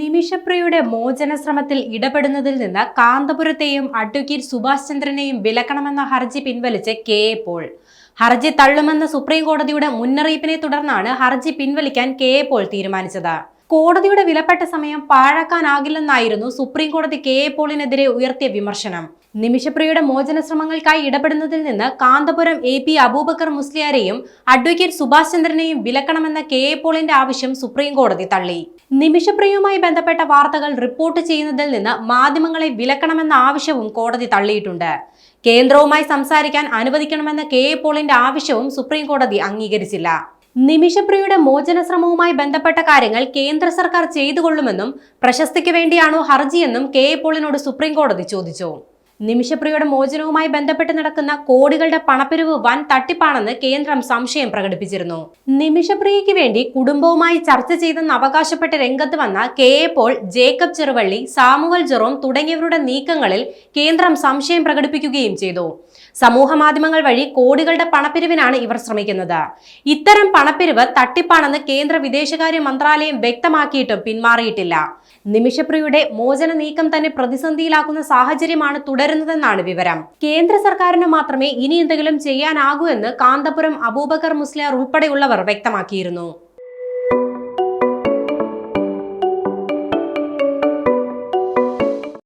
നിമിഷപ്രിയയുടെ മോചന ശ്രമത്തിൽ ഇടപെടുന്നതിൽ നിന്ന് കാന്തപുരത്തെയും അഡ്വക്കേറ്റ് സുഭാഷ് ചന്ദ്രനെയും വിലക്കണമെന്ന ഹർജി പിൻവലിച്ച് കെ എ പോൾ. ഹർജി തള്ളുമെന്ന സുപ്രീം കോടതിയുടെ മുന്നറിയിപ്പിനെ തുടർന്നാണ് ഹർജി പിൻവലിക്കാൻ കെ എ പോൾ തീരുമാനിച്ചത്. കോടതിയുടെ വിലപ്പെട്ട സമയം പാഴാക്കാനാകില്ലെന്നായിരുന്നു സുപ്രീം കോടതി കെ എ പോളിനെതിരെ ഉയർത്തിയ വിമർശനം. നിമിഷപ്രിയയുടെ മോചന ശ്രമങ്ങൾക്കായി ഇടപെടുന്നതിൽ നിന്ന് കാന്തപുരം AP അബൂബക്കർ മുസ്ലിയാരെയും അഡ്വക്കേറ്റ് സുഭാഷ് ചന്ദ്രനെയും വിലക്കണമെന്ന കെ എ പോളിന്റെ ആവശ്യം സുപ്രീം കോടതി തള്ളി. നിമിഷപ്രിയയുമായി ബന്ധപ്പെട്ട വാർത്തകൾ റിപ്പോർട്ട് ചെയ്യുന്നതിൽ നിന്ന് മാധ്യമങ്ങളെ വിലക്കണമെന്ന ആവശ്യവും കോടതി തള്ളിയിട്ടുണ്ട്. കേന്ദ്രവുമായി സംസാരിക്കാൻ അനുവദിക്കണമെന്ന കെ എ പോളിന്റെ ആവശ്യവും സുപ്രീം കോടതി അംഗീകരിച്ചില്ല. നിമിഷപ്രിയയുടെ മോചന ശ്രമവുമായി ബന്ധപ്പെട്ട കാര്യങ്ങൾ കേന്ദ്ര സർക്കാർ ചെയ്തുകൊള്ളുമെന്നും പ്രശസ്തിക്ക് വേണ്ടിയാണോ ഹർജിയെന്നും കെ എ പോളിനോട് സുപ്രീം കോടതി ചോദിച്ചു. നിമിഷപ്രിയയുടെ മോചനവുമായി ബന്ധപ്പെട്ട് നടക്കുന്ന കോടികളുടെ പണപ്പിരിവ് വൻ തട്ടിപ്പാണെന്ന് കേന്ദ്രം സംശയം പ്രകടിപ്പിച്ചിരുന്നു. നിമിഷപ്രിയയ്ക്ക് വേണ്ടി കുടുംബവുമായി ചർച്ച ചെയ്തെന്ന് അവകാശപ്പെട്ട് രംഗത്ത് വന്ന K A Paul, Jacob Cheruvally, Samuel Jerome തുടങ്ങിയവരുടെ നീക്കങ്ങളിൽ കേന്ദ്രം സംശയം പ്രകടിപ്പിക്കുകയും ചെയ്തു. സമൂഹ മാധ്യമങ്ങൾ വഴി കോടികളുടെ പണപ്പിരിവിനാണ് ഇവർ ശ്രമിക്കുന്നത്. ഇത്തരം പണപ്പിരിവ് തട്ടിപ്പാണെന്ന് കേന്ദ്ര വിദേശകാര്യ മന്ത്രാലയം വ്യക്തമാക്കിയിട്ടും പിന്മാറിയിട്ടില്ല. നിമിഷപ്രിയയുടെ മോചന നീക്കം തന്നെ പ്രതിസന്ധിയിലാക്കുന്ന സാഹചര്യമാണ് തുടരുന്നതെന്നാണ് വിവരം. കേന്ദ്ര സർക്കാരിന് മാത്രമേ ഇനി എന്തെങ്കിലും ചെയ്യാനാകൂ എന്ന് കാന്തപുരം അബൂബക്കർ മുസ്ലിയാർ ഉൾപ്പെടെയുള്ളവർ വ്യക്തമാക്കിയിരുന്നു.